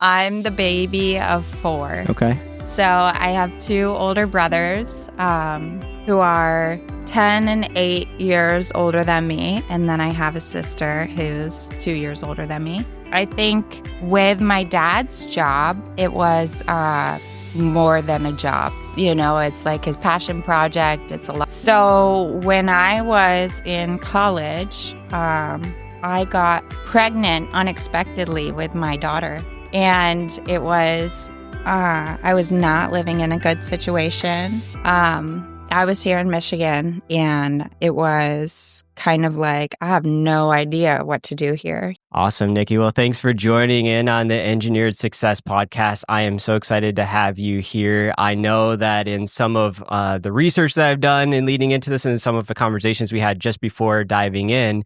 I'm the baby of four. Okay. So I have two older brothers who are 10 and 8 years older than me. And then I have a sister who's 2 years older than me. I think with my dad's job, it was more than a job. You know, it's like his passion project. It's a lot. So when I was in college, I got pregnant unexpectedly with my daughter. And it was, I was not living in a good situation. I was here in Michigan, and it was kind of like, I have no idea what to do here. Awesome, Nikki. Well, thanks for joining in on the Engineered Success podcast. I am so excited to have you here. I know that in some of the research that I've done in leading into this and some of the conversations we had just before diving in,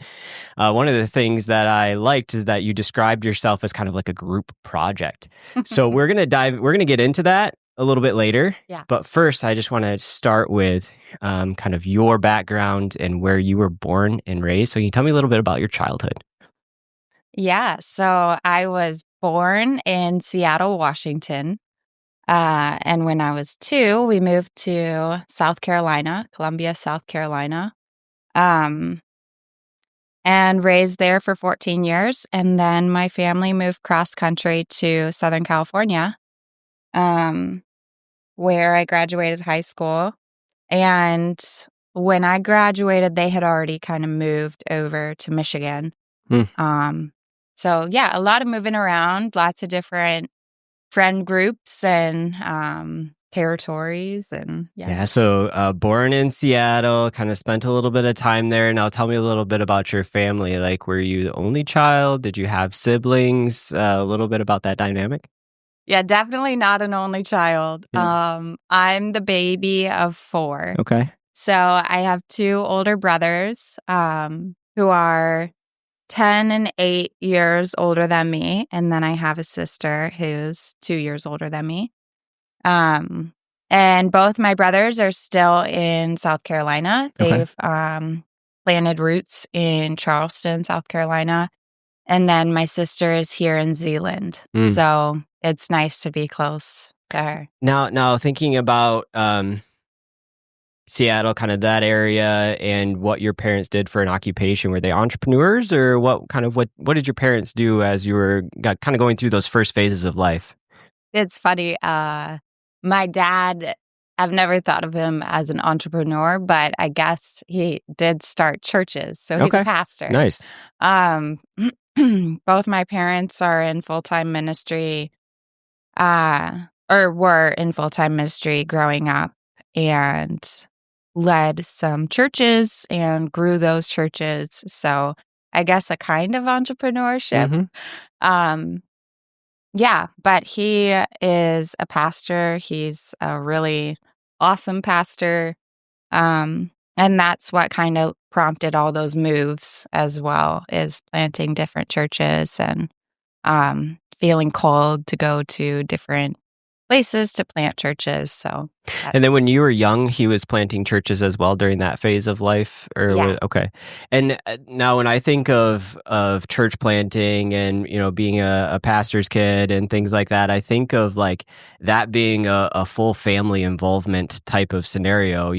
one of the things that I liked is that you described yourself as kind of like a group project. So we're going to get into that a little bit later. Yeah. But first, I just want to start with kind of your background and where you were born and raised. So can you tell me a little bit about your childhood? Yeah. So I was born in Seattle, Washington. And when I was 2, we moved to South Carolina, Columbia, South Carolina, and raised there for 14 years. And then my family moved cross country to Southern California, where I graduated high school. And when I graduated, they had already kind of moved over to Michigan. So yeah, a lot of moving around, lots of different friend groups and territories. And Yeah, so born in Seattle, kind of spent a little bit of time there. Now tell me a little bit about your family. Like, were you the only child? Did you have siblings? A little bit about that dynamic? Yeah, definitely not an only child. I'm the baby of 4. Okay. So I have two older brothers who are 10 and 8 years older than me. And then I have a sister who's 2 years older than me. And both my brothers are still in South Carolina. They've planted roots in Charleston, South Carolina. And then my sister is here in Zealand. So it's nice to be close to her. Now thinking about Seattle, kind of that area, and what your parents did for an occupation. Were they entrepreneurs, or what did your parents do as you were kind of going through those first phases of life? It's funny. My dad, I've never thought of him as an entrepreneur, but I guess he did start churches. So he's a pastor. Nice. Both my parents are in full-time ministry, or were in full-time ministry growing up, and led some churches and grew those churches. So I guess a kind of entrepreneurship. Yeah, but he is a pastor. He's a really awesome pastor. And that's what kind of prompted all those moves as well, is planting different churches and feeling called to go to different places to plant churches. So, and then when you were young, he was planting churches as well during that phase of life, or yeah. Okay. And now, when I think of church planting and being a pastor's kid and things like that, I think of like that being a full family involvement type of scenario.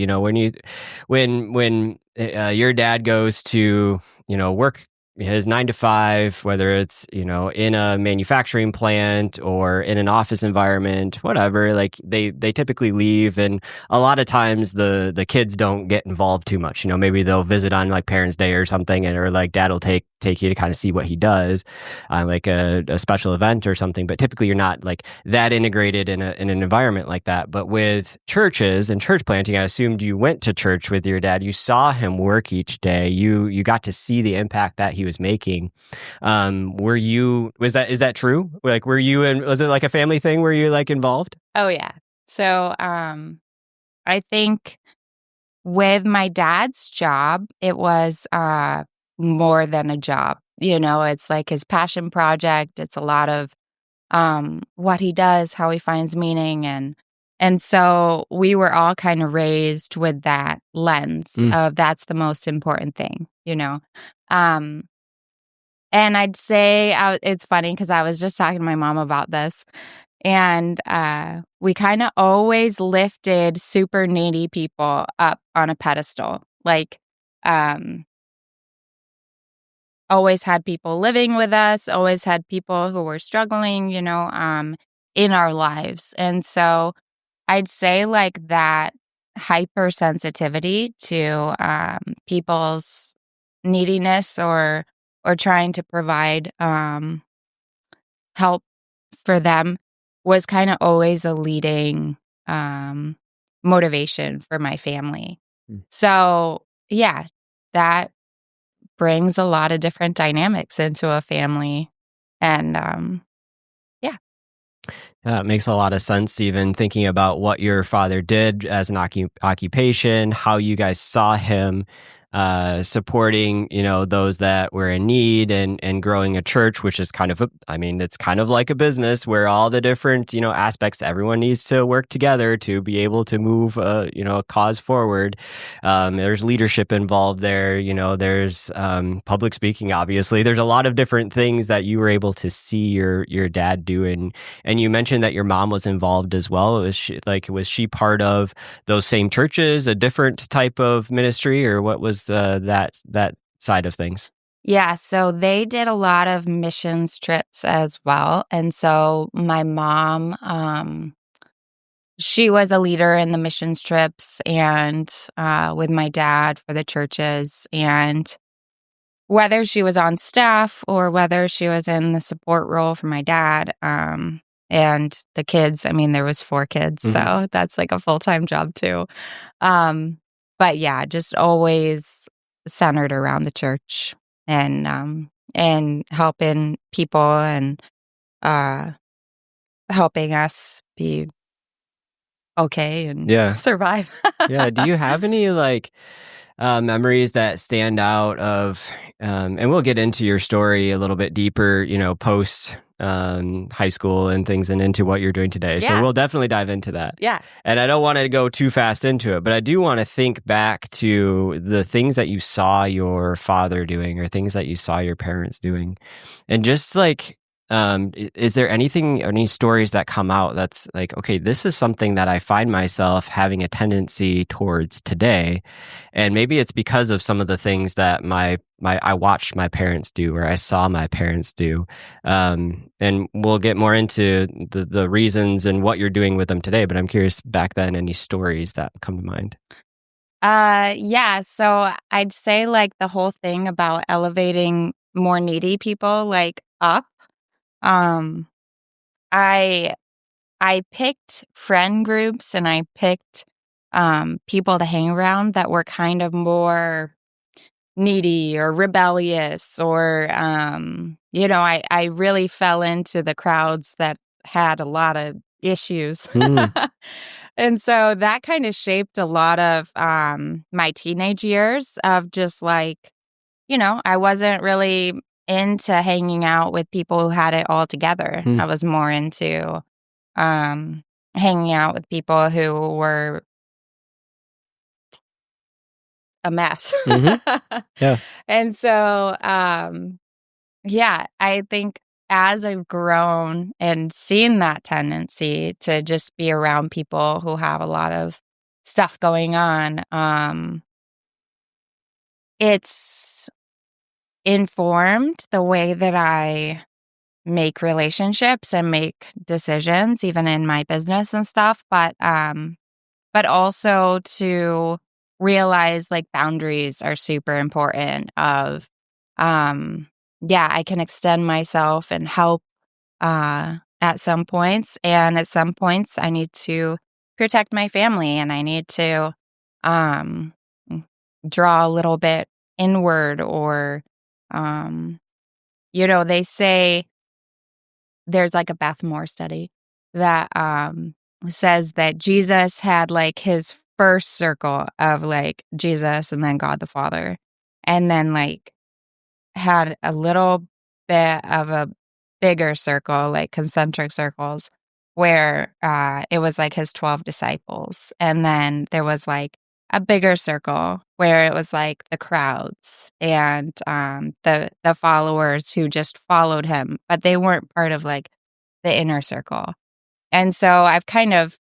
When your dad goes to work his 9 to 5, whether it's, in a manufacturing plant or in an office environment, whatever, like they typically leave. And a lot of times the kids don't get involved too much. Maybe they'll visit on like Parents' Day or something, or like dad will take you to kind of see what he does on like a special event or something. But typically you're not like that integrated in an environment like that. But with churches and church planting, I assumed you went to church with your dad. You saw him work each day. You got to see the impact that he was making. Is that true? Like, was it like a family thing? Were you like involved? Oh yeah. So I think with my dad's job, it was more than a job. It's like his passion project. It's a lot of what he does, how he finds meaning, and so we were all kind of raised with that lens of that's the most important thing. And I'd say it's funny because I was just talking to my mom about this. And we kind of always lifted super needy people up on a pedestal. Like, always had people living with us, always had people who were struggling, in our lives. And so I'd say like that hypersensitivity to people's neediness or trying to provide help for them was kind of always a leading motivation for my family. Mm. So yeah, that brings a lot of different dynamics into a family. And yeah. That makes a lot of sense, even thinking about what your father did as an occupation, how you guys saw him supporting, those that were in need and growing a church, which is it's kind of like a business where all the different, aspects, everyone needs to work together to be able to move, a cause forward. There's leadership involved there, there's public speaking, obviously. There's a lot of different things that you were able to see your dad doing. And you mentioned that your mom was involved as well. Was she part of those same churches, a different type of ministry, or what was that side of things? Yeah, so they did a lot of missions trips as well. And so my mom, she was a leader in the missions trips and with my dad for the churches. And whether she was on staff or whether she was in the support role for my dad, and the kids, there was 4 kids, so that's like a full-time job too. But yeah, just always centered around the church and helping people and helping us be okay and survive. Yeah. Do you have any memories that stand out of, and we'll get into your story a little bit deeper, post high school and things and into what you're doing today. So we'll definitely dive into that. Yeah. And I don't want to go too fast into it, but I do want to think back to the things that you saw your father doing or things that you saw your parents doing. And just is there any stories that come out that's like, okay, this is something that I find myself having a tendency towards today, and maybe it's because of some of the things that I watched my parents do or I saw my parents do, and we'll get more into the reasons and what you're doing with them today. But I'm curious, back then, any stories that come to mind? Yeah, so I'd say like the whole thing about elevating more needy people up. Um, I picked friend groups and I picked people to hang around that were kind of more needy or rebellious or I really fell into the crowds that had a lot of issues. And so that kind of shaped a lot of my teenage years of just I wasn't really into hanging out with people who had it all together. I was more into hanging out with people who were a mess. Yeah. And so, I think as I've grown and seen that tendency to just be around people who have a lot of stuff going on, it's informed the way that I make relationships and make decisions, even in my business and stuff. But also to realize boundaries are super important. I can extend myself and help at some points, and at some points, I need to protect my family, and I need to draw a little bit inward, or they say there's a Beth Moore study that says that Jesus had his first circle of Jesus and then God the Father, and then had a little bit of a bigger circle, concentric circles, where it was his 12 disciples, and then there was a bigger circle where it was like the crowds and the followers who just followed him, but they weren't part of like the inner circle. And so I've kind of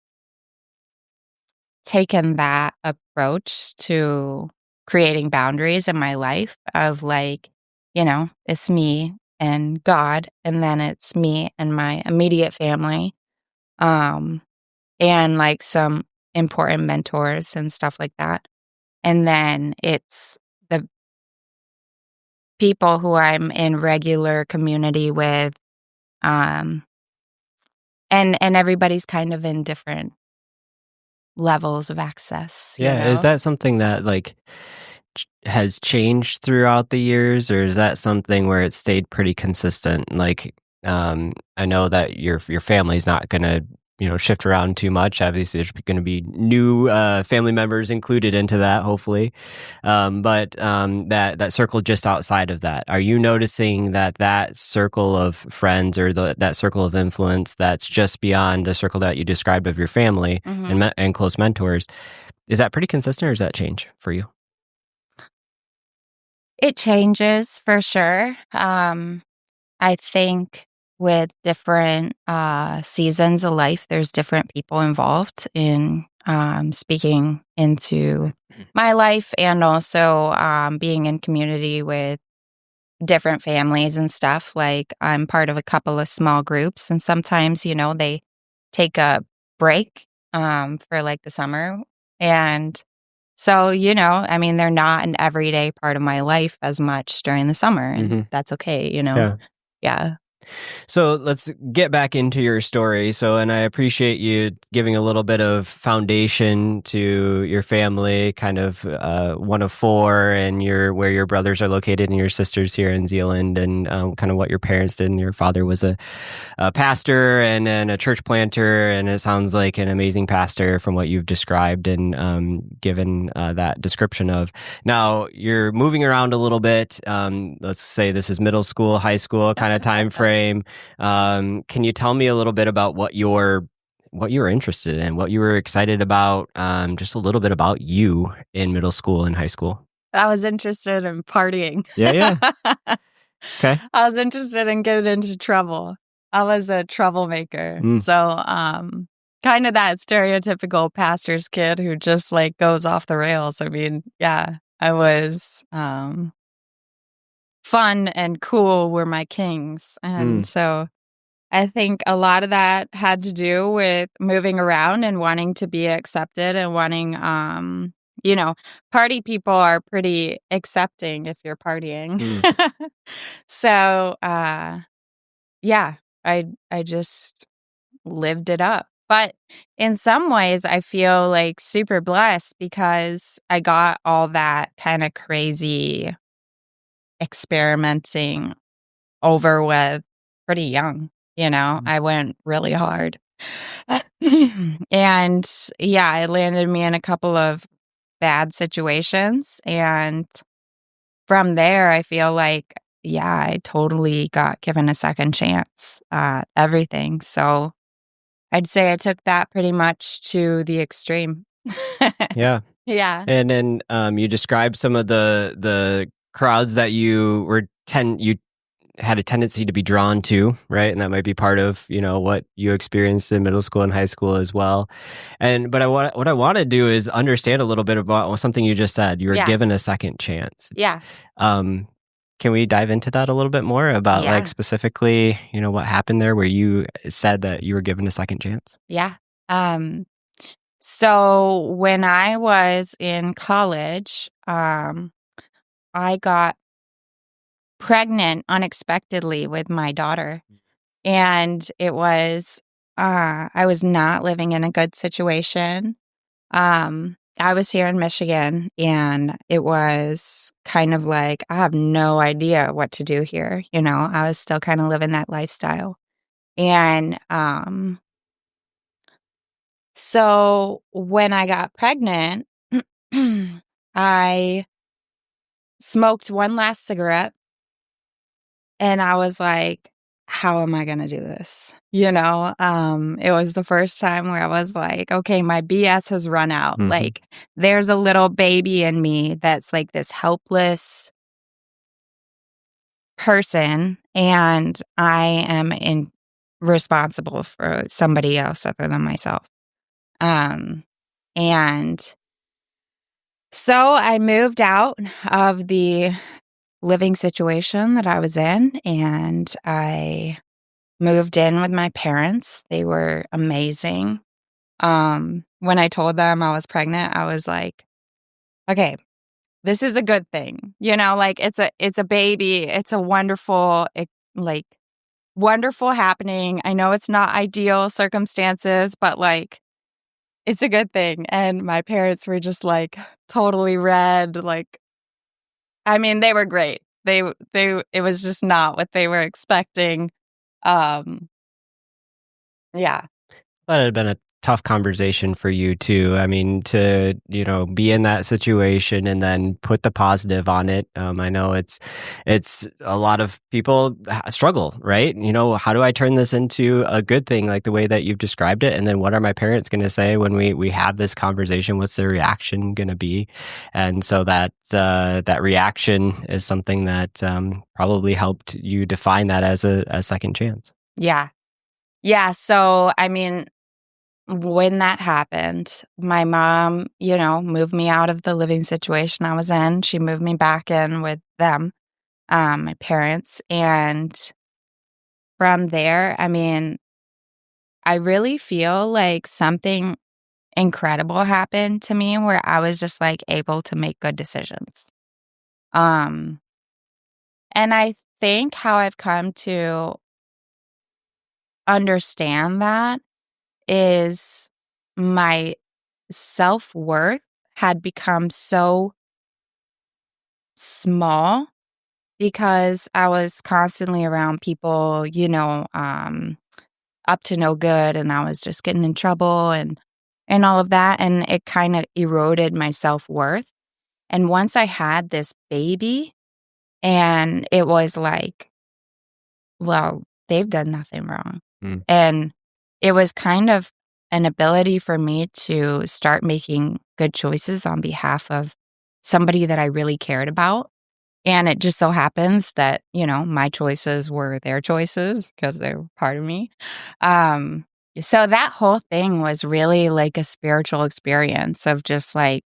taken that approach to creating boundaries in my life of like, it's me and God, and then it's me and my immediate family, um, and like some important mentors and stuff like that. And then it's the people who I'm in regular community with, um, and everybody's kind of in different levels of access, Yeah, is that something that like has changed throughout the years, or is that something where it stayed pretty consistent? Like, I know that your family's not gonna shift around too much. Obviously, there's going to be new family members included into that, hopefully. But that circle just outside of that, are you noticing that circle of friends or that circle of influence that's just beyond the circle that you described of your family and close mentors, is that pretty consistent, or does that change for you? It changes for sure. I think with different seasons of life, there's different people involved in speaking into my life, and also being in community with different families and stuff. Like I'm part of a couple of small groups, and sometimes, they take a break for like the summer. And so, I mean, they're not an everyday part of my life as much during the summer, and that's okay, Yeah. Yeah. So let's get back into your story. And I appreciate you giving a little bit of foundation to your family, kind of one of four, and where your brothers are located and your sisters here in Zealand, and kind of what your parents did. And your father was a pastor and a church planter, and it sounds like an amazing pastor from what you've described and given that description of. Now you're moving around a little bit. Let's say this is middle school, high school kind of time frame. Can you tell me a little bit about what you were interested in, what you were excited about, just a little bit about you in middle school and high school? I was interested in partying. Yeah. Okay. I was interested in getting into trouble. I was a troublemaker. So, kind of that stereotypical pastor's kid who just like goes off the rails. I mean, yeah, I was, fun and cool were my kings. And so I think a lot of that had to do with moving around and wanting to be accepted and wanting, party people are pretty accepting if you're partying. So, yeah, I just lived it up. But in some ways, I feel like super blessed because I got all that kind of crazy experimenting over with pretty young. I went really hard. And yeah, it landed me in a couple of bad situations. And from there, I feel like, yeah, I totally got given a second chance at everything. So I'd say I took that pretty much to the extreme. Yeah. Yeah. And then you described some of the crowds that you had a tendency to be drawn to, right? And that might be part of, what you experienced in middle school and high school as well. But what I want to do is understand a little bit about something you just said. You were given a second chance. Yeah. Can we dive into that a little bit more about like specifically, what happened there where you said that you were given a second chance? Yeah. So when I was in college, I got pregnant unexpectedly with my daughter. And it was, I was not living in a good situation. I was here in Michigan, and it was kind of like, I have no idea what to do here. I was still kind of living that lifestyle. And so when I got pregnant, I smoked one last cigarette, and I was like, how am I going to do this? You know, it was the first time where I was like, okay, my BS has run out. Mhm. Like, there's a little baby in me that's like this helpless person, and I am responsible for somebody else other than myself. And so I moved out of the living situation that I was in, and I moved in with my parents. They were amazing. When I told them I was pregnant, I was like, okay, this is a good thing. You know, like it's a baby. It's a wonderful, like wonderful happening. I know it's not ideal circumstances, but like it's a good thing. And my parents were just like totally red. Like, I mean, they were great. It was just not what they were expecting. Um, yeah. That had been a tough conversation for you too. I mean, to, be in that situation and then put the positive on it. I know it's a lot of people struggle, right? How do I turn this into a good thing, like the way that you've described it? And then what are my parents going to say when we have this conversation? What's their reaction going to be? And so that reaction is something that probably helped you define that as a second chance. Yeah. Yeah. So, I mean, when that happened, my mom, moved me out of the living situation I was in. She moved me back in with them, my parents. And from there, I mean, I really feel like something incredible happened to me where I was just like able to make good decisions. Um, and I think how I've come to understand that is my self-worth had become so small because I was constantly around people, up to no good, and I was just getting in trouble and all of that, and it kind of eroded my self-worth. And once I had this baby, and it was like, well, they've done nothing wrong. Mm. And it was kind of an ability for me to start making good choices on behalf of somebody that I really cared about. And it just so happens that, my choices were their choices because they're part of me. So that whole thing was really like a spiritual experience of just like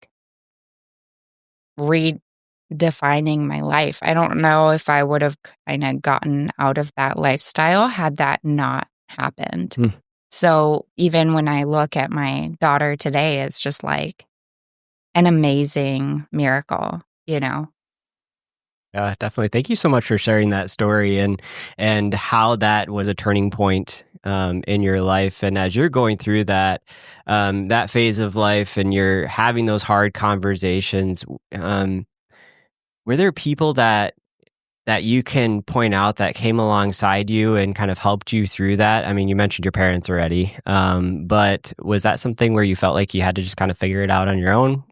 redefining my life. I don't know if I would have kind of gotten out of that lifestyle had that not happened. Mm. So even when I look at my daughter today, it's just like an amazing miracle, Yeah, definitely. Thank you so much for sharing that story and how that was a turning point in your life. And as you're going through that phase of life, and you're having those hard conversations, were there people that you can point out that came alongside you and kind of helped you through that? I mean, you mentioned your parents already, but was that something where you felt like you had to just kind of figure it out on your own,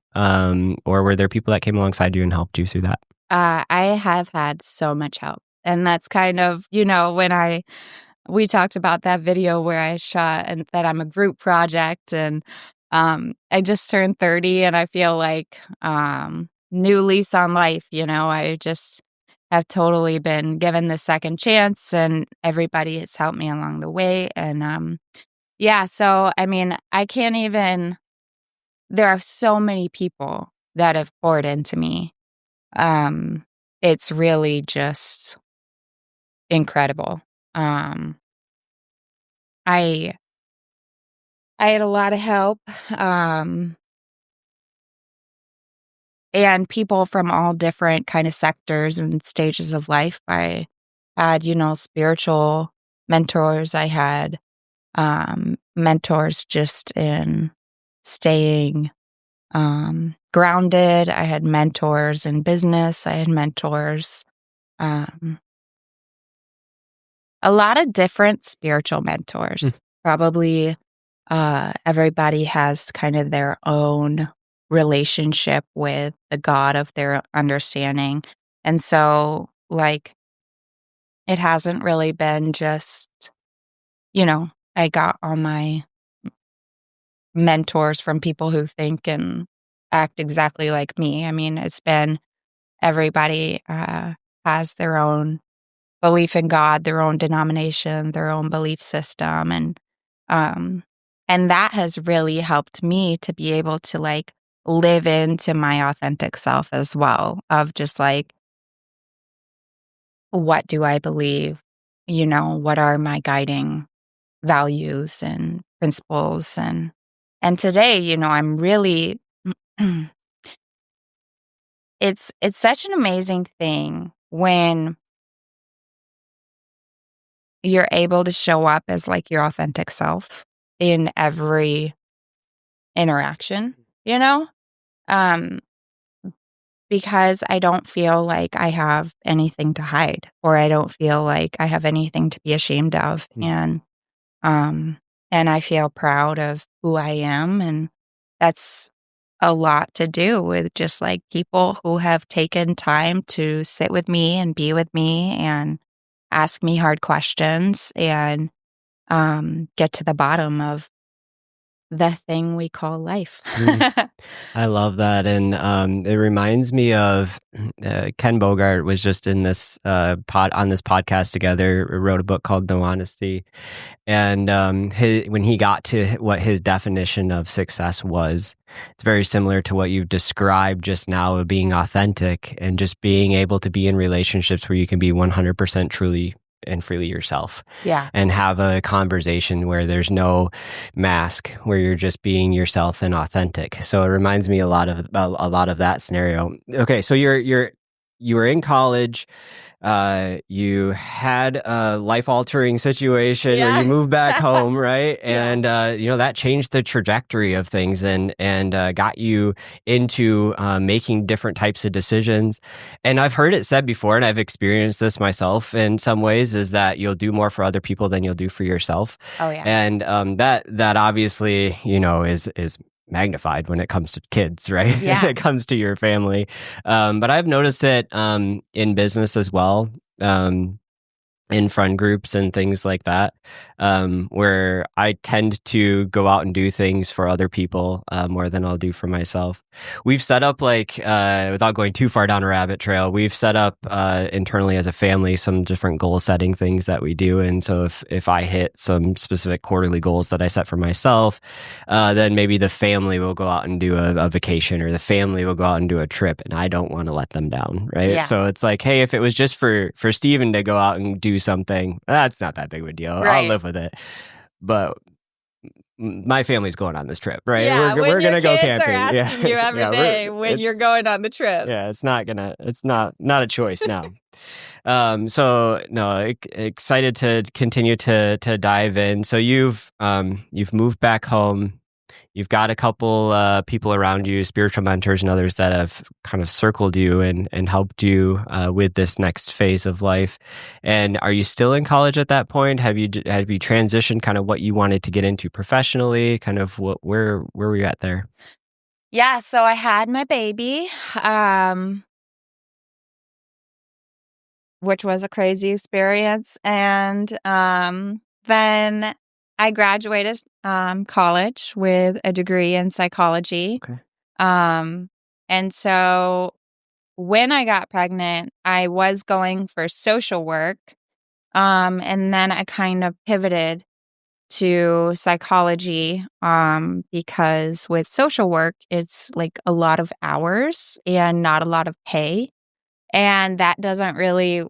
or were there people that came alongside you and helped you through that? I have had so much help. And that's kind of, when we talked about that video where I shot and that I'm a group project, and I just turned 30 and I feel like new lease on life, I just have totally been given the second chance, and everybody has helped me along the way. And yeah, so I mean, I can't even, there are so many people that have poured into me. It's really just incredible. Um, I I had a lot of help, and people from all different kind of sectors and stages of life. I had, spiritual mentors. I had mentors just in staying grounded. I had mentors in business. I had mentors, um, a lot of different spiritual mentors. Probably everybody has kind of their own relationship with the God of their understanding. And so, like, it hasn't really been just, I got all my mentors from people who think and act exactly like me. I mean, it's been everybody has their own belief in God, their own denomination, their own belief system, um, and that has really helped me to be able to like live into my authentic self as well. Of just like, what do I believe? What are my guiding values and principles? And today, I'm really it's such an amazing thing when you're able to show up as like your authentic self in every interaction, you know? Um, because I don't feel like I have anything to hide, or I don't feel like I have anything to be ashamed of. Um and I feel proud of who I am, and that's a lot to do with just like people who have taken time to sit with me and be with me and ask me hard questions and get to the bottom of the thing we call life. I love that. And it reminds me of Ken Bogart was just in this on this podcast together, wrote a book called No Honesty. And when he got to what his definition of success was, it's very similar to what you've described just now of being authentic and just being able to be in relationships where you can be 100% truly and freely yourself. Yeah. And have a conversation where there's no mask, where you're just being yourself and authentic. So it reminds me a lot of that scenario. Okay, so you were in college. You had a life-altering situation where you moved back home, right? And that changed the trajectory of things and got you into making different types of decisions. And I've heard it said before, and I've experienced this myself in some ways, is that you'll do more for other people than you'll do for yourself. Oh yeah. And that obviously, is magnified when it comes to kids, right? Yeah. When it comes to your family. But I've noticed it in business as well, in friend groups and things like that, where I tend to go out and do things for other people more than I'll do for myself. We've set up without going too far down a rabbit trail, we've set up internally as a family some different goal setting things that we do. And so if I hit some specific quarterly goals that I set for myself, then maybe the family will go out and do a vacation, or the family will go out and do a trip, and I don't want to let them down, right? Yeah. So it's like, hey, if it was just for Steven to go out and do something, that's not that big of a deal. Right. I'll live with it. But my family's going on this trip, right? Yeah, we're gonna go camping. Are asking you every day when you're going on the trip. Yeah, it's not a choice now. So no, excited to continue to dive in. So you've moved back home. You've got a couple people around you, spiritual mentors and others that have kind of circled you and helped you with this next phase of life. And are you still in college at that point? Have you transitioned kind of what you wanted to get into professionally? Kind of where were you at there? Yeah, so I had my baby, which was a crazy experience. And then I graduated college with a degree in psychology. Okay. And so when I got pregnant, I was going for social work. And then I kind of pivoted to psychology because with social work, it's like a lot of hours and not a lot of pay. And that doesn't really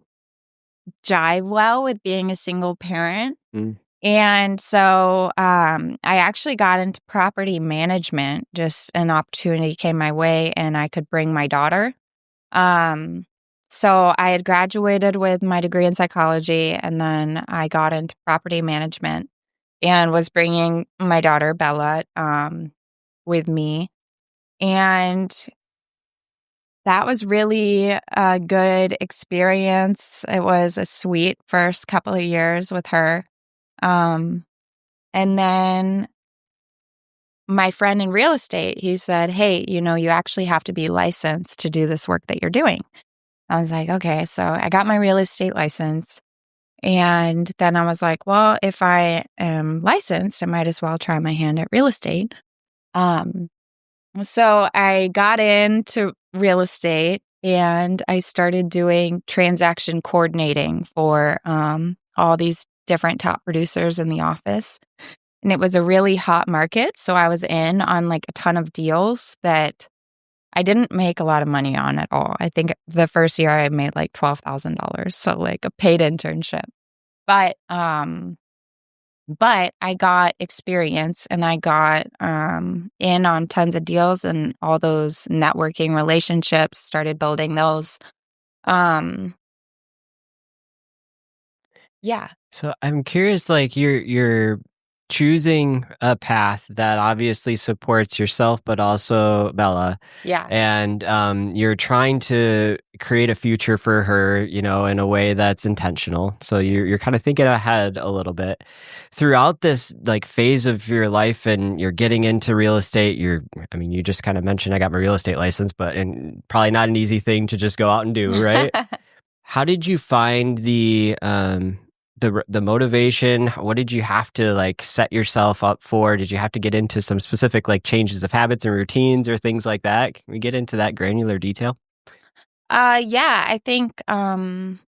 jive well with being a single parent. And so I actually got into property management. Just an opportunity came my way and I could bring my daughter. So I had graduated with my degree in psychology, and then I got into property management and was bringing my daughter Bella with me. And that was really a good experience. It was a sweet first couple of years with her. And then my friend in real estate, he said, hey, you actually have to be licensed to do this work that you're doing. I was like, okay. So I got my real estate license. And then I was like, well, if I am licensed, I might as well try my hand at real estate. So I got into real estate and I started doing transaction coordinating for all these different top producers in the office. And it was a really hot market. So I was in on like a ton of deals that I didn't make a lot of money on at all. I think the first year I made like $12,000. So like a paid internship. But I got experience and I got in on tons of deals and all those networking relationships, started building those. Yeah. So I'm curious, like you're choosing a path that obviously supports yourself, but also Bella. Yeah. And you're trying to create a future for her, in a way that's intentional. So you're kind of thinking ahead a little bit throughout this like phase of your life, and you're getting into real estate. You just kind of mentioned I got my real estate license, and probably not an easy thing to just go out and do, right? How did you find the motivation? What did you have to like set yourself up for? Did you have to get into some specific like changes of habits and routines or things like that? Can we get into that granular detail? Yeah, I think I've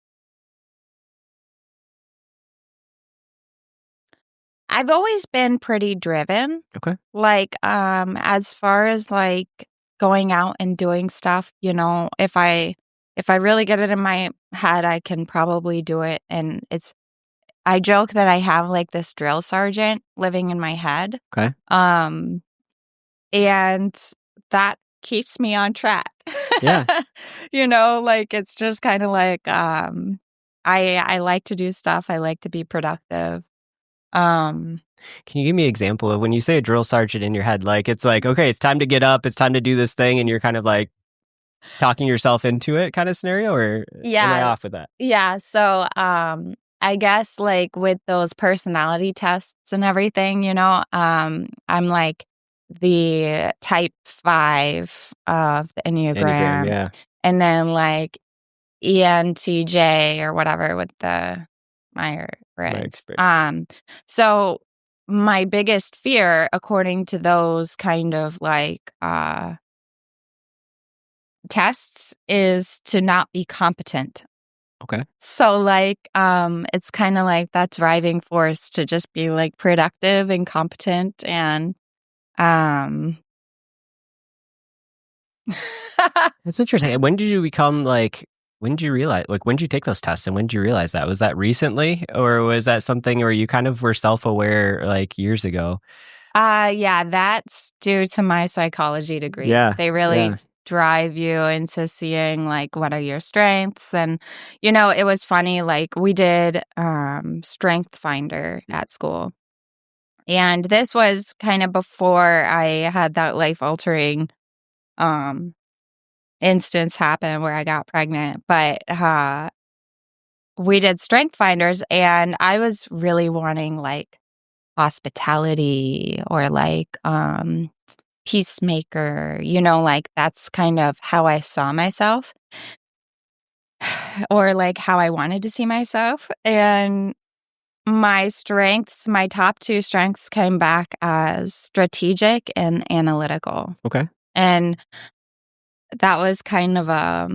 always been pretty driven. Okay. Like as far as like going out and doing stuff, if I really get it in my head, I can probably do it. And I joke that I have like this drill sergeant living in my head. Okay. And that keeps me on track. Yeah. Like it's just kind of like I like to do stuff. I like to be productive. Can you give me an example of when you say a drill sergeant in your head? Like it's like, okay, it's time to get up, it's time to do this thing, and you're kind of like talking yourself into it kind of scenario, or am I off with that? Yeah. So I guess like with those personality tests and everything, I'm like the type 5 of the Enneagram. Yeah. And then like ENTJ or whatever with the Myers-Briggs. So my biggest fear, according to those kind of like tests, is to not be competent. Okay. So like it's kind of like that driving force to just be like productive and competent and That's interesting. When did you when did you realize, like, when did you take those tests and when did you realize that? Was that recently, or was that something where you kind of were self-aware like years ago? Yeah, that's due to my psychology degree. Yeah. They really drive you into seeing like what are your strengths. And it was funny, like we did Strength Finder at school. And this was kind of before I had that life-altering instance happen where I got pregnant. But we did Strength Finders, and I was really wanting like hospitality or like peacemaker, like that's kind of how I saw myself or like how I wanted to see myself. And my top 2 strengths came back as strategic and analytical. Okay. And that was kind of a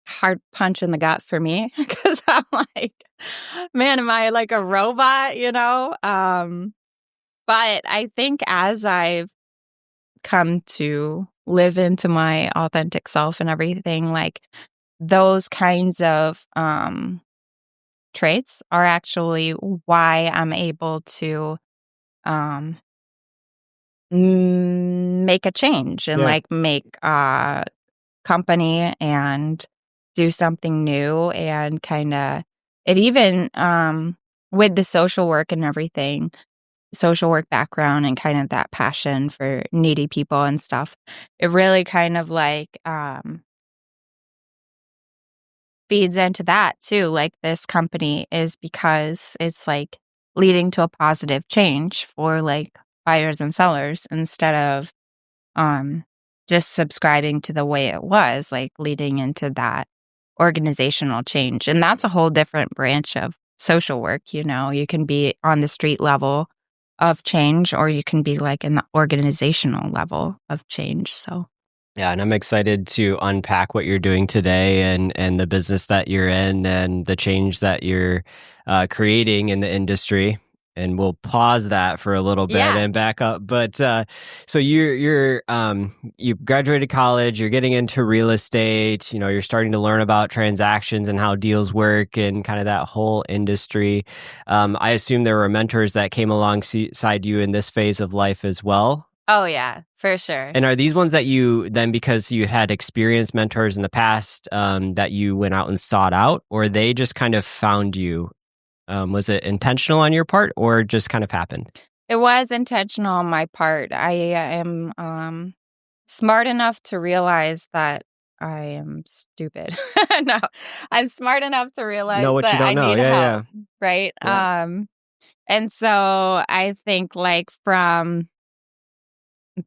hard punch in the gut for me because I'm like, man, am I like a robot, But I think as I've come to live into my authentic self and everything, like those kinds of traits are actually why I'm able to make a change and like make a company and do something new. And kind of it even with the social work and everything, social work background and kind of that passion for needy people and stuff, it really kind of like feeds into that too. Like this company is because it's like leading to a positive change for like buyers and sellers instead of just subscribing to the way it was, like leading into that organizational change. And that's a whole different branch of social work, you can be on the street level of change, or you can be like in the organizational level of change. So yeah, and I'm excited to unpack what you're doing today and the business that you're in and the change that you're creating in the industry. And we'll pause that for a little bit and back up. But so you graduated college, you're getting into real estate, you're starting to learn about transactions and how deals work and kind of that whole industry. I assume there were mentors that came alongside you in this phase of life as well. Oh, yeah, for sure. And are these ones that you then, because you had experienced mentors in the past, that you went out and sought out, or they just kind of found you? Was it intentional on your part or just kind of happened? It was intentional on my part. I am smart enough to realize that I am stupid. No, I'm smart enough to realize that I need help, right? Yeah. And so I think like from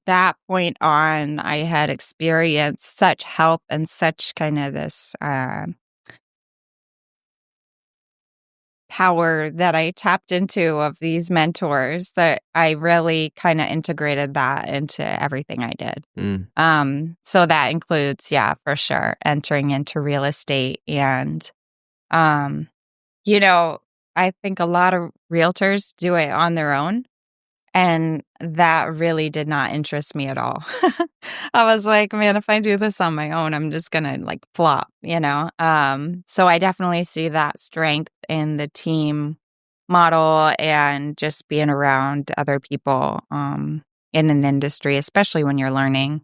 that point on, I had experienced such help and such kind of this power that I tapped into of these mentors that I really kind of integrated that into everything I did. So that includes, for sure, entering into real estate. And, I think a lot of realtors do it on their own. And that really did not interest me at all. I was like, man, if I do this on my own, I'm just going to like flop, So I definitely see that strength in the team model and just being around other people in an industry, especially when you're learning.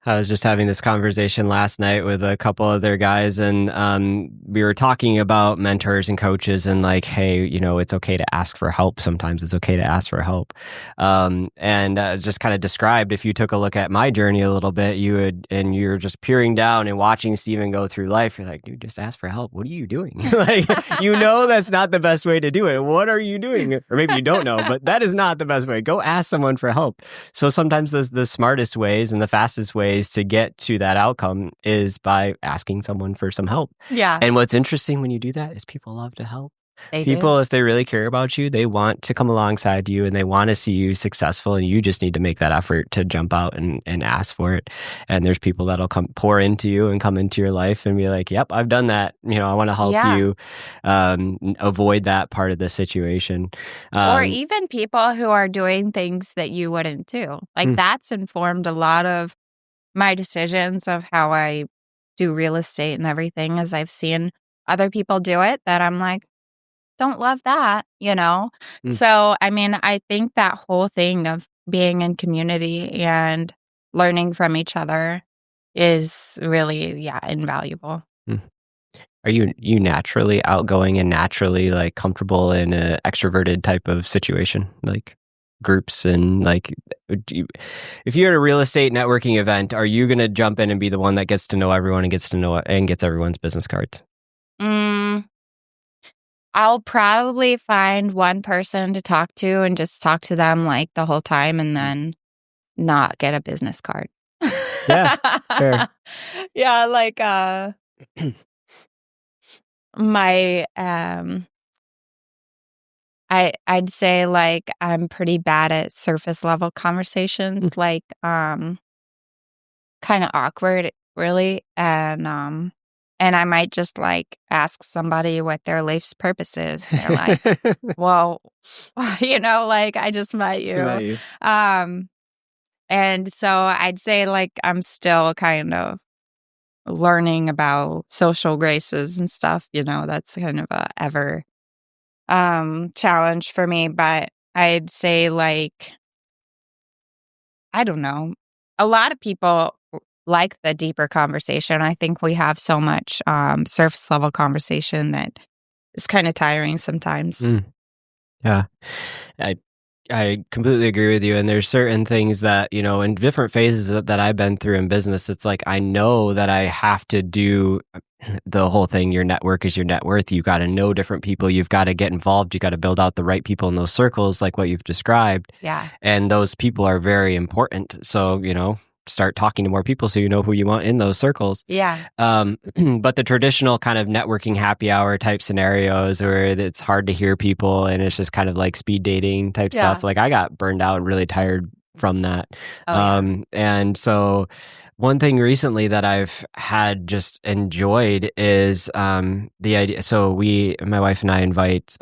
I was just having this conversation last night with a couple other guys, and we were talking about mentors and coaches and like, hey, it's okay to ask for help. Sometimes it's okay to ask for help. And just kind of described, if you took a look at my journey a little bit, you're just peering down and watching Steven go through life. You're like, dude, just ask for help. What are you doing? Like, that's not the best way to do it. What are you doing? Or maybe you don't know, but that is not the best way. Go ask someone for help. So sometimes the smartest ways and the fastest ways to get to that outcome is by asking someone for some help. Yeah. And what's interesting when you do that is people love to help. People, if they really care about you, they want to come alongside you and they want to see you successful, and you just need to make that effort to jump out and ask for it. And there's people that'll come pour into you and come into your life and be like, yep, I've done that. I want to help you avoid that part of the situation. Or even people who are doing things that you wouldn't do. Like that's informed a lot of my decisions of how I do real estate and everything, as I've seen other people do it that I'm like, don't love that, So, I mean, I think that whole thing of being in community and learning from each other is really, invaluable. Are you naturally outgoing and naturally like comfortable in an extroverted type of situation, like groups and like, if you're at a real estate networking event, are you going to jump in and be the one that gets to know everyone and gets everyone's business cards? I'll probably find one person to talk to and just talk to them like the whole time and then not get a business card. Yeah, fair. Yeah, like my I'd say like I'm pretty bad at surface level conversations, like kind of awkward really, and I might just like ask somebody what their life's purpose is. And they're like, well, like I just met you. And so I'd say like I'm still kind of learning about social graces and stuff, that's kind of a ever challenge for me. But I'd say like, I don't know, a lot of people like the deeper conversation. I think we have so much surface level conversation that it's kind of tiring sometimes. Yeah, I completely agree with you. And there's certain things that, in different phases that I've been through in business, it's like I know that I have to do the whole thing. Your network is your net worth. You got to know different people. You've got to get involved. You got to build out the right people in those circles, like what you've described. Yeah. And those people are very important. So, start talking to more people so you know who you want in those circles. Yeah. But the traditional kind of networking happy hour type scenarios where it's hard to hear people and it's just kind of like speed dating type stuff. Like I got burned out and really tired from that. And so one thing recently that I've had just enjoyed is the idea. So my wife and I invite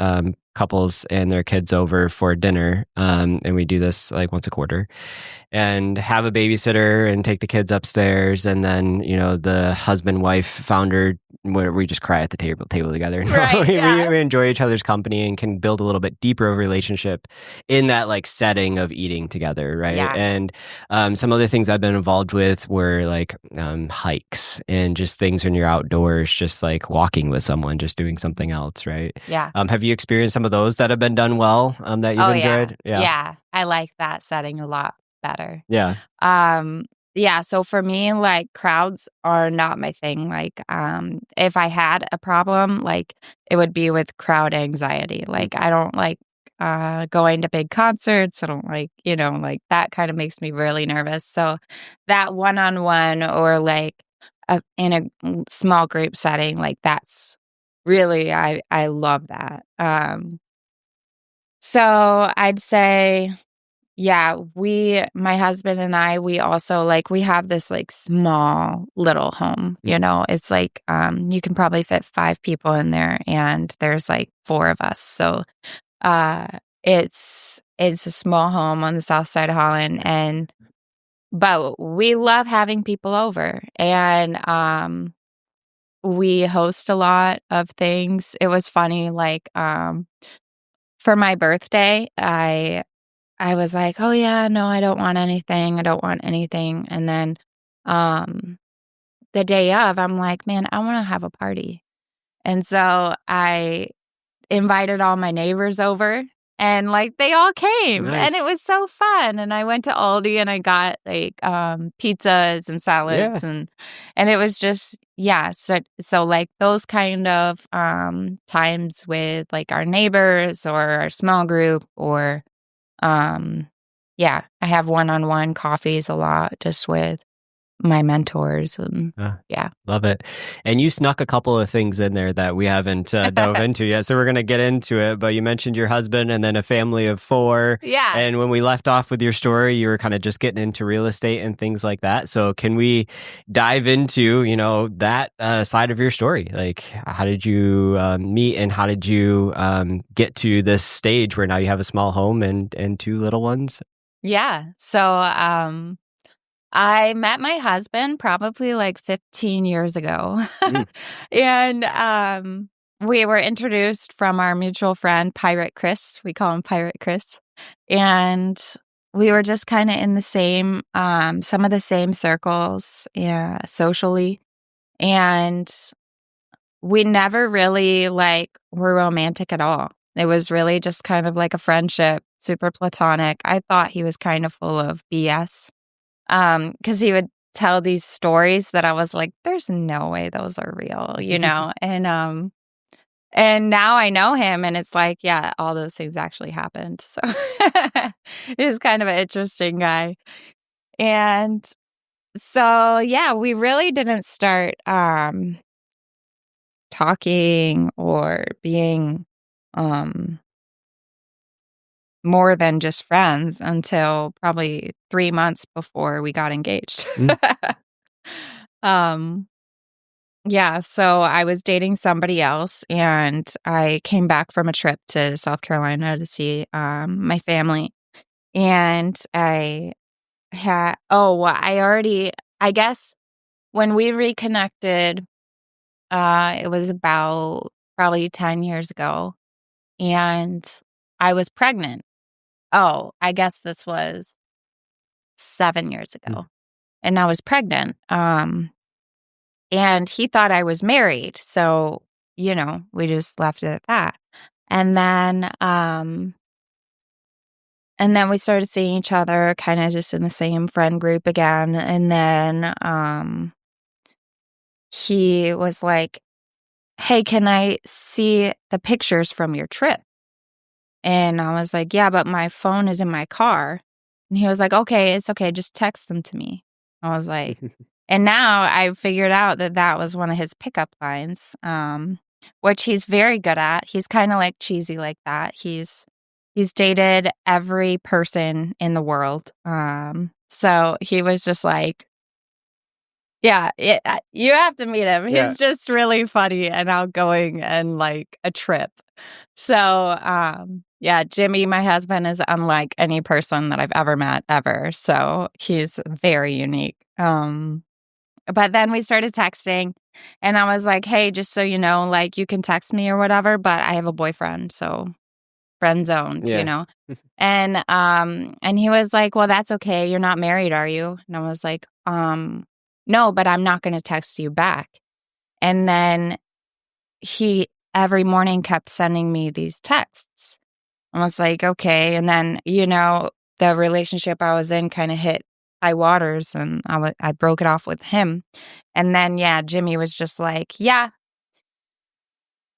couples and their kids over for dinner. And we do this like once a quarter and have a babysitter and take the kids upstairs. And then, the husband, wife, founder, where we just cry at the table together. Right, we enjoy each other's company and can build a little bit deeper of a relationship in that like setting of eating together. Right. Yeah. And some other things I've been involved with were like hikes and just things when you're outdoors, just like walking with someone, just doing something else. Right. Yeah. Have you experienced some of those that have been done well that you've enjoyed? Yeah. I like that setting a lot better. Yeah. Yeah, so for me, like crowds are not my thing. Like, if I had a problem, like it would be with crowd anxiety. Like, I don't like going to big concerts. I don't like, like that kind of makes me really nervous. So that one-on-one or like in a small group setting, like that's really, I love that. So I'd say, yeah, my husband and I, we also like, we have this like small little home, it's like, you can probably fit 5 people in there and there's like 4 of us. So, it's a small home on the south side of Holland but we love having people over and, we host a lot of things. It was funny, like, for my birthday, I was like, oh yeah, no, I don't want anything. I don't want anything. And then the day of, I'm like, man, I want to have a party. And so I invited all my neighbors over and like they all came and it was so fun. And I went to Aldi and I got like pizzas and salads and it was just, so like those kind of times with like our neighbors or our small group or I have one-on-one coffees a lot just with my mentors and love it. And you snuck a couple of things in there that we haven't dove into yet, so we're going to get into it. But you mentioned your husband and then a family of 4. And when we left off with your story, you were kind of just getting into real estate and things like that. So can we dive into that side of your story? Like, how did you meet and how did you get to this stage where now you have a small home and 2 little ones? So I met my husband probably like 15 years ago. And we were introduced from our mutual friend, Pirate Chris. We call him Pirate Chris. And we were just kind of in the same, some of the same circles socially. And we never really like were romantic at all. It was really just kind of like a friendship, super platonic. I thought he was kind of full of BS. Because he would tell these stories that I was like, there's no way those are real, and now I know him and it's like, yeah, all those things actually happened. So he's kind of an interesting guy. And so, yeah, we really didn't start talking or being more than just friends until probably 3 months before we got engaged. So I was dating somebody else and I came back from a trip to South Carolina to see my family. And I guess when we reconnected, it was about probably 10 years ago and I was pregnant. Oh, I guess this was 7 years ago. And I was pregnant. And he thought I was married. So, we just left it at that. And then we started seeing each other kind of just in the same friend group again. And then he was like, hey, can I see the pictures from your trip? And I was like, yeah, but my phone is in my car. And he was like, okay, it's okay. Just text them to me. I was like, and now I figured out that that was one of his pickup lines, which he's very good at. He's kind of like cheesy like that. He's dated every person in the world. So he was just like, yeah, you have to meet him. Yeah. He's just really funny and outgoing and like a trip. So, yeah, Jimmy, my husband, is unlike any person that I've ever met ever. So he's very unique. But then we started texting and I was like, hey, just so you know, like you can text me or whatever, but I have a boyfriend. So friend zoned, Yeah. you know? And he was like, well, that's okay. You're not married, are you? And I was like, no, but I'm not going to text you back. And then he every morning kept sending me these texts. I was like, okay. And then, you know, the relationship I was in kind of hit high waters and I broke it off with him. And then, yeah, Jimmy was just like, yeah,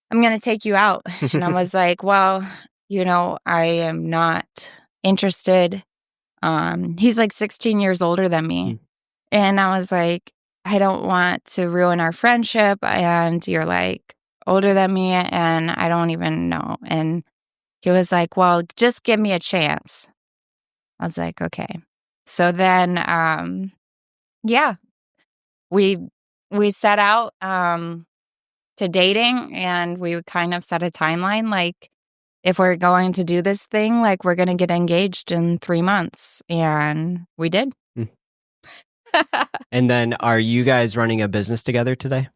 I'm going to take you out. And I was like, well, you know, I am not interested. He's like 16 years older than me. And I was like, I don't want to ruin our friendship. And you're like older than me and I don't even know. And he was like, well, just give me a chance. I was like, okay. So then, yeah, we set out to dating and we would kind of set a timeline. Like, if we're going to do this thing, like we're going to get engaged in 3 months. And we did. And then are you guys running a business together today?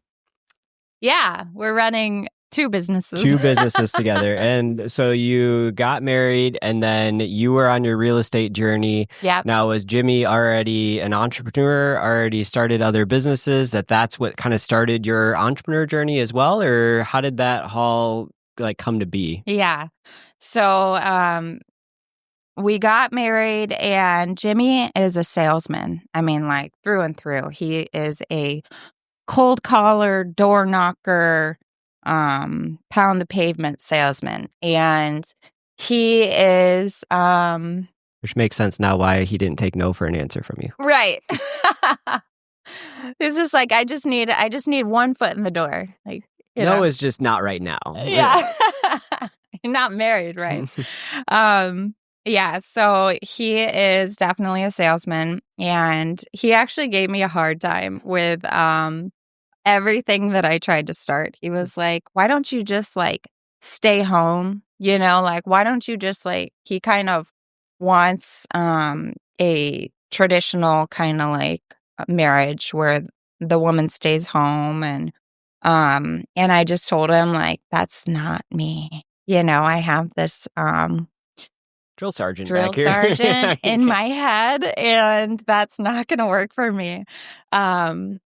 Yeah, we're running 2 businesses. 2 businesses together. And so you got married and then you were on your real estate journey. Yeah. Now, was Jimmy already an entrepreneur, already started other businesses, that's what kind of started your entrepreneur journey as well? Or how did that all like come to be? Yeah. So we got married and Jimmy is a salesman. I mean, like through and through. He is a cold caller, door knocker, pound the pavement salesman. And he is Which makes sense now why he didn't take no for an answer from you. right. It's just like I just need 1 foot in the door. Like, you No know. is just not right now. Yeah. You're not married, right? Yeah, so he is definitely a salesman and he actually gave me a hard time with everything that I tried to start. He was like, why don't you just like stay home? You know, like, why don't you just like, he kind of wants a traditional kind of like marriage where the woman stays home and I just told him like, that's not me. You know, I have this Drill sergeant drill back here. sergeant in my head and that's not going to work for me. And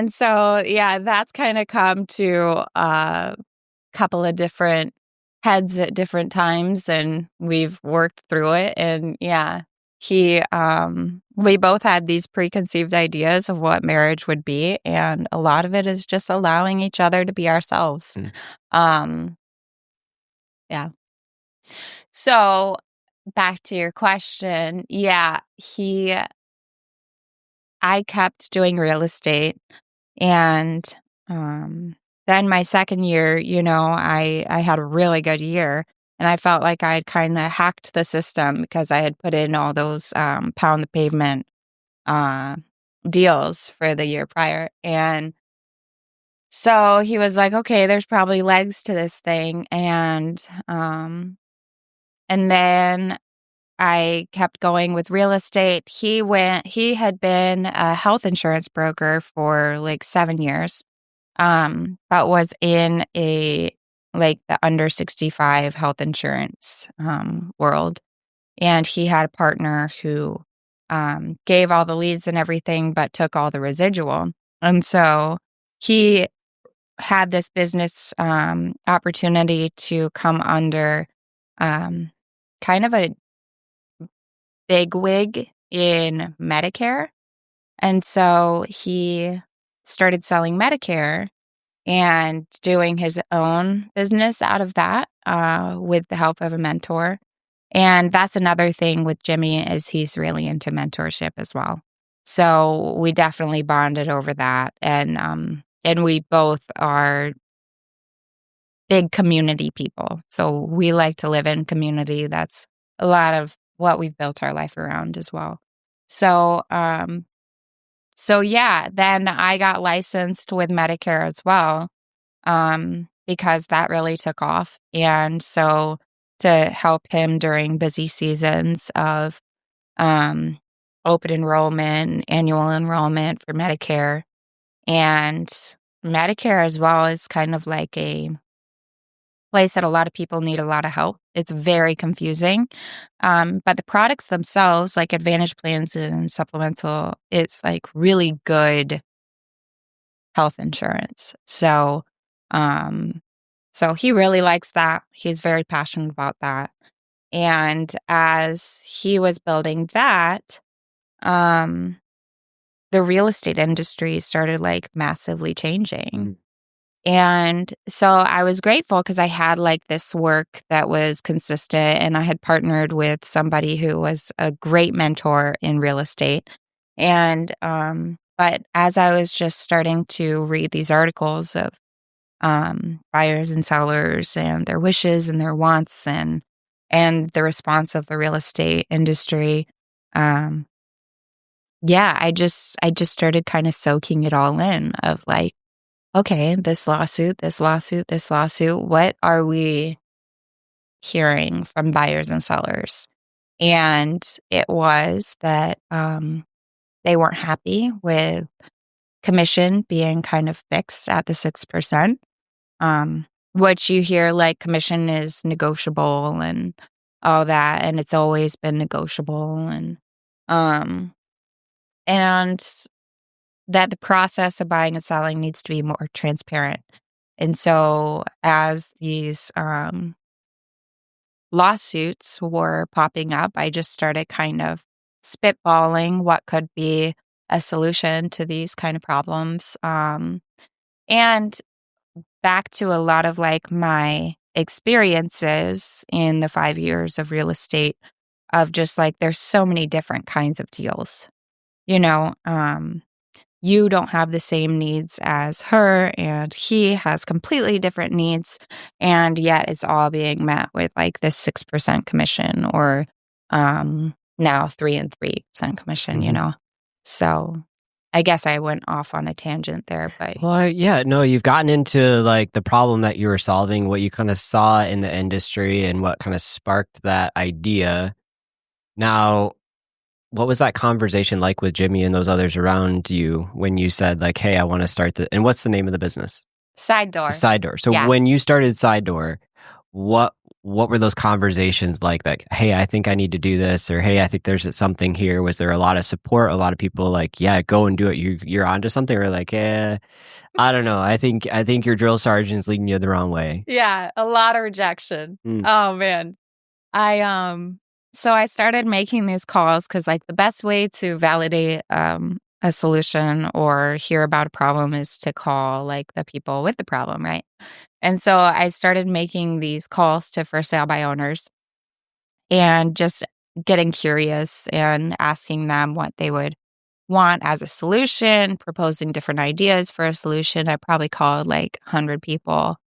so, yeah, that's kind of come to a couple of different heads at different times and we've worked through it. And yeah, we both had these preconceived ideas of what marriage would be. And a lot of it is just allowing each other to be ourselves. Yeah. So back to your question. Yeah, I kept doing real estate and then my second year, you know, I had a really good year and I felt like I had kind of hacked the system because I had put in all those pound the pavement deals for the year prior. And so he was like, okay, there's probably legs to this thing. And then I kept going with real estate. He had been a health insurance broker for like 7 years, but was in the under 65 health insurance world. And he had a partner who gave all the leads and everything, but took all the residual. And so he had this business opportunity to come under kind of a big wig in Medicare. And so he started selling Medicare and doing his own business out of that with the help of a mentor. And that's another thing with Jimmy is he's really into mentorship as well. So we definitely bonded over that. And we both are big community people. So we like to live in community. That's a lot of what we've built our life around as well. So, yeah, then I got licensed with Medicare as well, because that really took off. And so to help him during busy seasons of um, open enrollment, annual enrollment for Medicare, and Medicare as well is kind of like a place that a lot of people need a lot of help. It's very confusing. But the products themselves, like Advantage plans and supplemental, it's like really good health insurance. Um, so he really likes that. He's very passionate about that. And as he was building that, um, the real estate industry started like massively changing. And so I was grateful because I had like this work that was consistent, and I had partnered with somebody who was a great mentor in real estate. And, but as I was just starting to read these articles of buyers and sellers and their wishes and their wants and the response of the real estate industry, um, yeah, I just started kind of soaking it all in of like, okay, this lawsuit, this lawsuit, this lawsuit. What are we hearing from buyers and sellers? And it was that they weren't happy with commission being kind of fixed at the 6%. Which you hear like commission is negotiable and all that, and it's always been negotiable, um, and that the process of buying and selling needs to be more transparent. And so as these lawsuits were popping up, I just started kind of spitballing what could be a solution to these kind of problems. And back to a lot of like my experiences in the 5 years of real estate of just like there's so many different kinds of deals. You know, you don't have the same needs as her, and he has completely different needs, and yet it's all being met with like this 6% commission or now 3% commission, you know. So I guess I went off on a tangent there, but Well, yeah, no, you've gotten into like the problem that you were solving, what you kind of saw in the industry and what kind of sparked that idea. Now, what was that conversation like with Jimmy and those others around you when you said like, "Hey, I want to start the," and what's the name of the business? side door. Side Door. So Yeah. when you started Side Door, what were those conversations like? Like, hey, I think I need to do this, or hey, I think there's something here. Was there a lot of support? A lot of people like, yeah, go and do it. You're onto something, or like, yeah, I don't know. I think your drill sergeant's leading you the wrong way. Yeah, a lot of rejection. Mm. Oh man. So I started making these calls because like the best way to validate a solution or hear about a problem is to call like the people with the problem, right? And so I started making these calls to for sale by owners and just getting curious and asking them what they would want as a solution, proposing different ideas for a solution. I probably called like 100 people,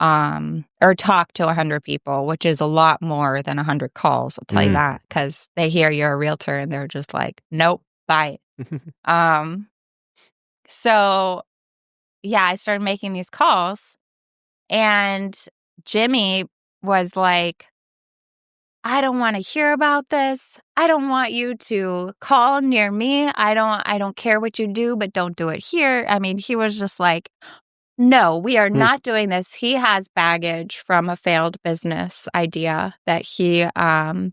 or talked to 100 people, which is a lot more than 100 calls. I'll tell you that, because they hear you're a realtor and they're just like, nope, bye. um, so yeah, I started making these calls, and Jimmy was like, I don't want to hear about this. I don't want you to call near me. I don't care what you do, but don't do it here. I mean, he was just like, no, we are not doing this. He has baggage from a failed business idea that he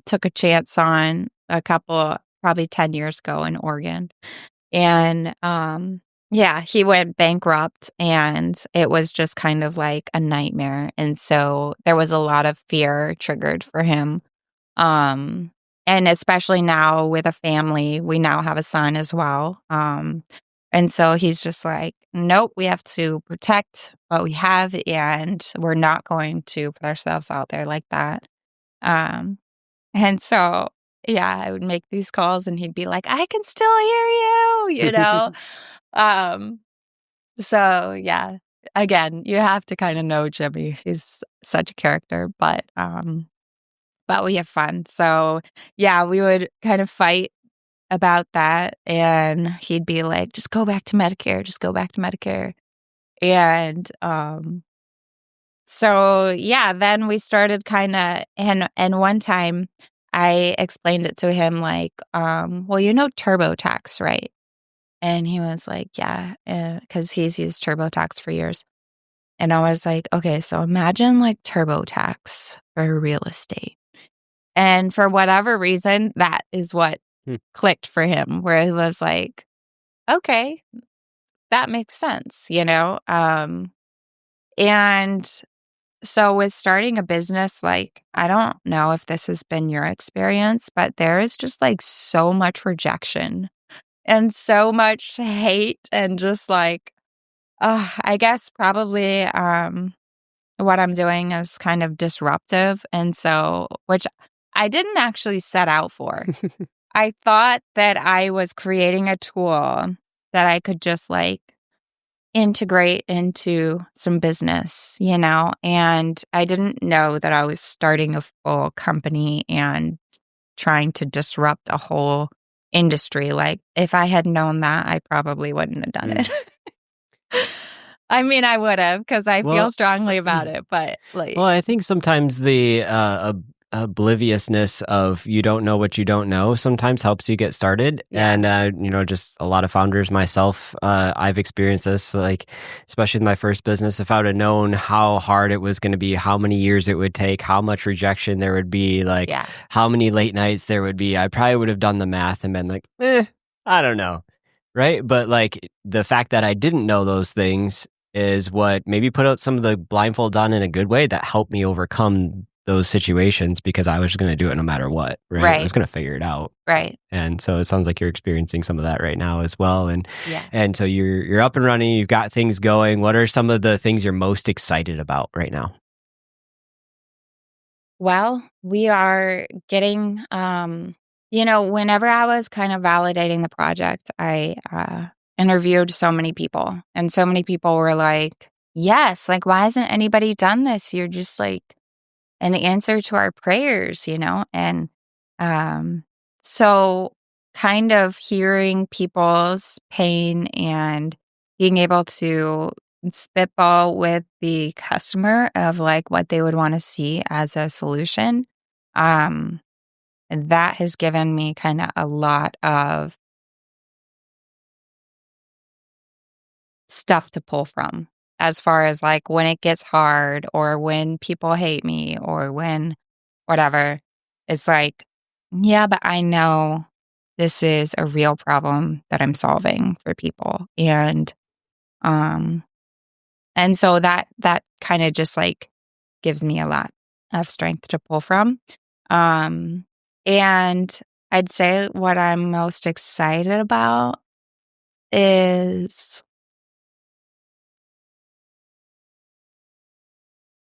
took a chance on a couple, probably 10 years ago in Oregon. And yeah, he went bankrupt, and it was just kind of like a nightmare. And so there was a lot of fear triggered for him. And especially now with a family, we now have a son as well. And so he's just like, nope, we have to protect what we have, and we're not going to put ourselves out there like that. And so yeah, I would make these calls and he'd be like, I can still hear you, you know? um, so yeah, again, you have to kind of know Jimmy. He's such a character, but we have fun. So yeah, we would kind of fight about that. And he'd be like, just go back to Medicare, just go back to Medicare. And, so yeah, then we started kind of, and one time I explained it to him like, well, you know TurboTax, right? And he was like, yeah, because he's used TurboTax for years. And I was like, okay, so imagine like TurboTax for real estate. And for whatever reason, that is what Hmm. clicked for him, where he was like, okay, that makes sense, you know? And so with starting a business, like, I don't know if this has been your experience, but there is just like so much rejection and so much hate and just like, I guess probably what I'm doing is kind of disruptive. And so, which I didn't actually set out for. I thought that I was creating a tool that I could just like integrate into some business, you know, and I didn't know that I was starting a full company and trying to disrupt a whole industry. Like, if I had known that, I probably wouldn't have done it. I mean, I would have because I feel Well, strongly about it, but like, well, I think sometimes the obliviousness of you don't know what you don't know sometimes helps you get started. yeah, And, just a lot of founders, myself, I've experienced this, like, especially in my first business. If I would have known how hard it was going to be, how many years it would take, how much rejection there would be, like, yeah, how many late nights there would be, I probably would have done the math and been like, I don't know. Right. But like the fact that I didn't know those things is what maybe put out some of the blindfolds on in a good way that helped me overcome those situations because I was just going to do it no matter what, right? I was right, going to figure it out. right, And so it sounds like you're experiencing some of that right now as well. And yeah. and so you're up and running, you've got things going. What are some of the things you're most excited about right now? Well, we are getting, whenever I was kind of validating the project, I interviewed so many people, and so many people were like, yes, like, why hasn't anybody done this? You're just like an answer to our prayers, you know? And so kind of hearing people's pain and being able to spitball with the customer of like what they would want to see as a solution, um, that has given me kind of a lot of stuff to pull from as far as like when it gets hard or when people hate me or when whatever. It's like, yeah, but I know this is a real problem that I'm solving for people. Um and so that kind of just like gives me a lot of strength to pull from. Um and I'd say what I'm most excited about is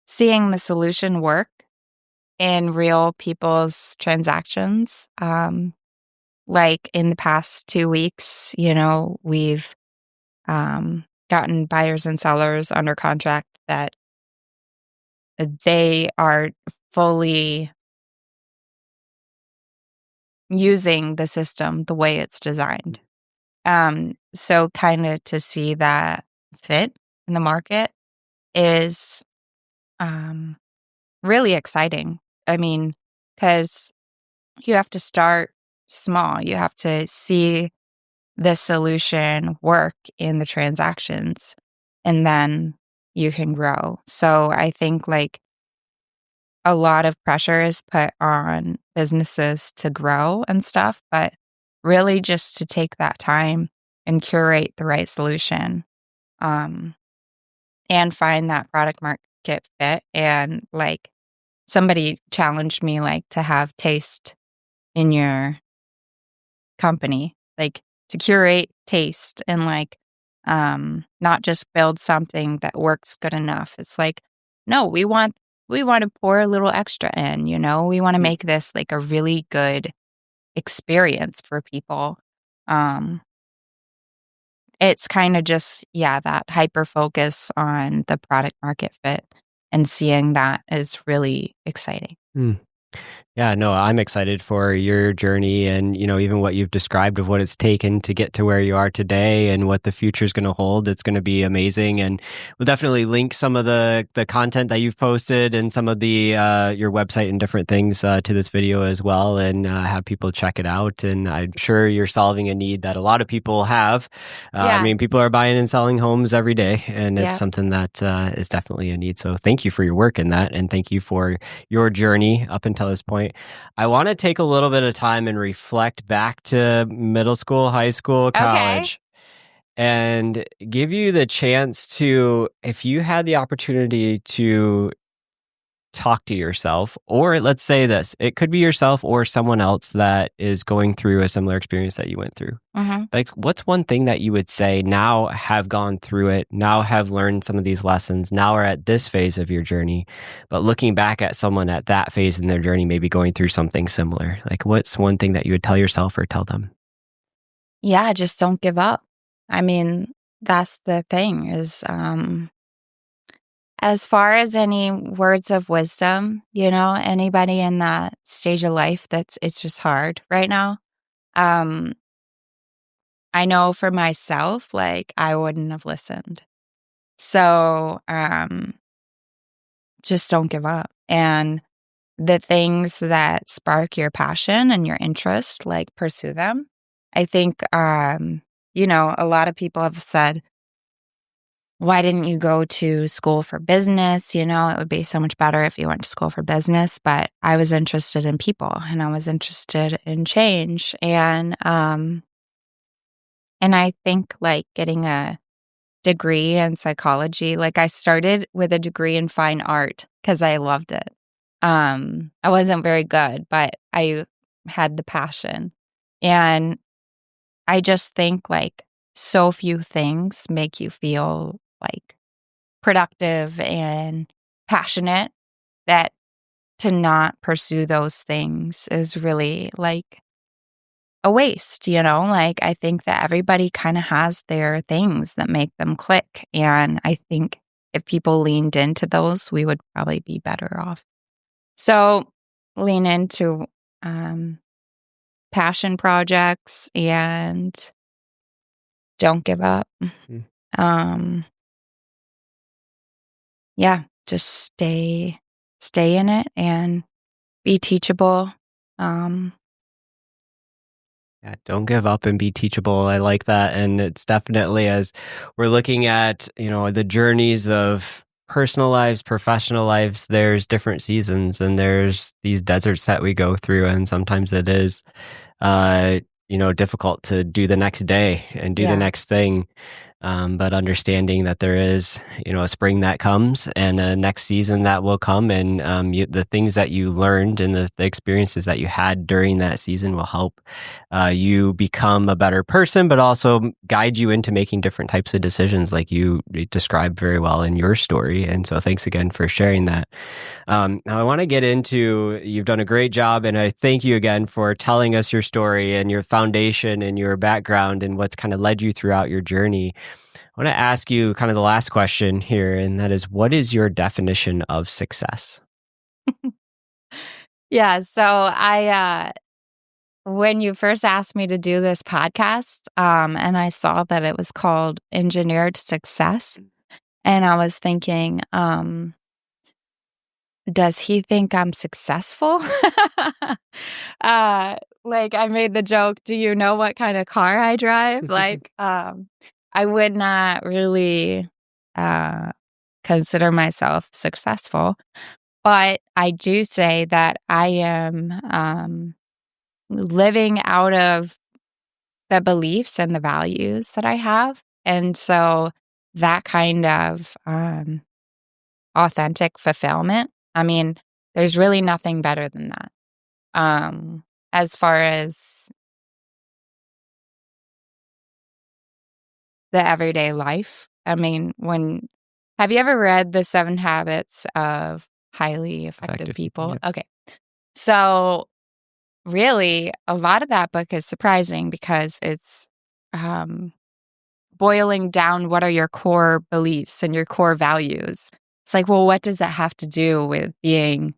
seeing the solution work in real people's transactions. Like in the past 2 weeks, we've gotten buyers and sellers under contract that they are fully using the system the way it's designed. So kind of to see that fit in the market is um, really exciting. I mean, because you have to start small. You have to see the solution work in the transactions and then you can grow. So I think like a lot of pressure is put on businesses to grow and stuff, but really just to take that time and curate the right solution, um, and find that product market fit. And like somebody challenged me like to have taste in your company, like to curate taste and like not just build something that works good enough. It's like, no, we want to pour a little extra in, we want to make this like a really good experience for people. It's kind of just, that hyper focus on the product market fit and seeing that is really exciting. Yeah, no, I'm excited for your journey and, even what you've described of what it's taken to get to where you are today and what the future is going to hold. It's going to be amazing. And we'll definitely link some of the content that you've posted and some of the your website and different things to this video as well, and have people check it out. And I'm sure you're solving a need that a lot of people have. I mean, people are buying and selling homes every day, and it's something that is definitely a need. So thank you for your work in that. And thank you for your journey up until this point. I want to take a little bit of time and reflect back to middle school, high school, college, and give you the chance to, if you had the opportunity to talk to yourself, or let's say this, it could be yourself or someone else that is going through a similar experience that you went through. Like, what's one thing that you would say now have gone through it, now have learned some of these lessons, now are at this phase of your journey, but looking back at someone at that phase in their journey, maybe going through something similar? Like, what's one thing that you would tell yourself or tell them? Yeah, just don't give up. I mean, that's the thing is, as far as any words of wisdom, anybody in that stage of life it's just hard right now. I know for myself, like, I wouldn't have listened. So, just don't give up. And the things that spark your passion and your interest, like, pursue them. I think, a lot of people have said, why didn't you go to school for business? It would be so much better if you went to school for business. But I was interested in people and I was interested in change. And I think, like, getting a degree in psychology, like, I started with a degree in fine art because I loved it. I wasn't very good, but I had the passion. And I just think, like, so few things make you feel like productive and passionate that to not pursue those things is really like a waste, Like, I think that everybody kind of has their things that make them click. And I think if people leaned into those, we would probably be better off. So lean into passion projects and don't give up. Just stay in it and be teachable. Yeah, don't give up and be teachable. I like that. And it's definitely, as we're looking at, the journeys of personal lives, professional lives, there's different seasons and there's these deserts that we go through. And sometimes it is, difficult to do the next day and do the next thing. But understanding that there is, a spring that comes and a next season that will come, and the things that you learned and the experiences that you had during that season will help you become a better person, but also guide you into making different types of decisions, like you described very well in your story. And so, thanks again for sharing that. Now, I want to get into, you've done a great job, and I thank you again for telling us your story and your foundation and your background and what's kind of led you throughout your journey. I want to ask you kind of the last question here, and that is, what is your definition of success? Yeah, so I, when you first asked me to do this podcast, and I saw that it was called Engineered Success, and I was thinking, does he think I'm successful? Like, I made the joke, do you know what kind of car I drive? Like, I would not really consider myself successful, but I do say that I am living out of the beliefs and the values that I have. And so that kind of authentic fulfillment, I mean, there's really nothing better than that. As far as the everyday life, I mean, have you ever read The 7 Habits of Highly Effective People? Yep. Okay. So really, a lot of that book is surprising because it's boiling down what are your core beliefs and your core values. It's like, well, what does that have to do with being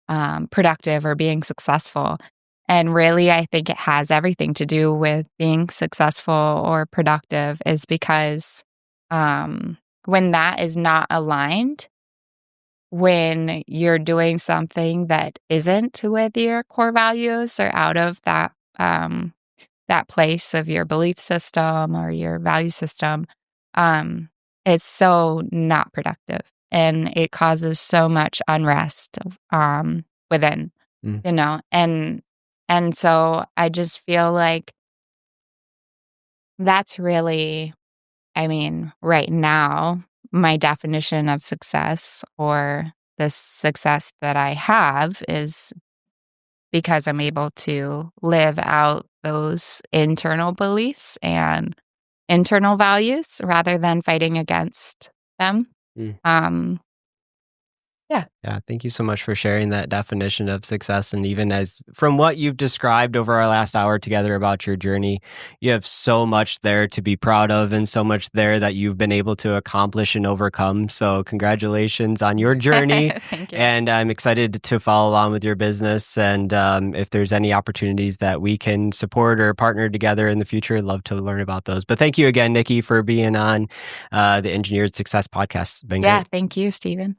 productive or being successful? And really, I think it has everything to do with being successful or productive, is because when that is not aligned, when you're doing something that isn't with your core values or out of that place of your belief system or your value system, um, it's so not productive, and it causes so much unrest within, Mm. and so I just feel like that's really, I mean, right now, my definition of success, or the success that I have, is because I'm able to live out those internal beliefs and internal values rather than fighting against them. Mm. Um, yeah. Yeah, thank you so much for sharing that definition of success. And even as from what you've described over our last hour together about your journey, you have so much there to be proud of and so much there that you've been able to accomplish and overcome. So, congratulations on your journey. Thank you. And I'm excited to follow along with your business. And if there's any opportunities that we can support or partner together in the future, I'd love to learn about those. But thank you again, Nikki, for being on the Engineered Success podcast. It's been great. Thank you, Stephen.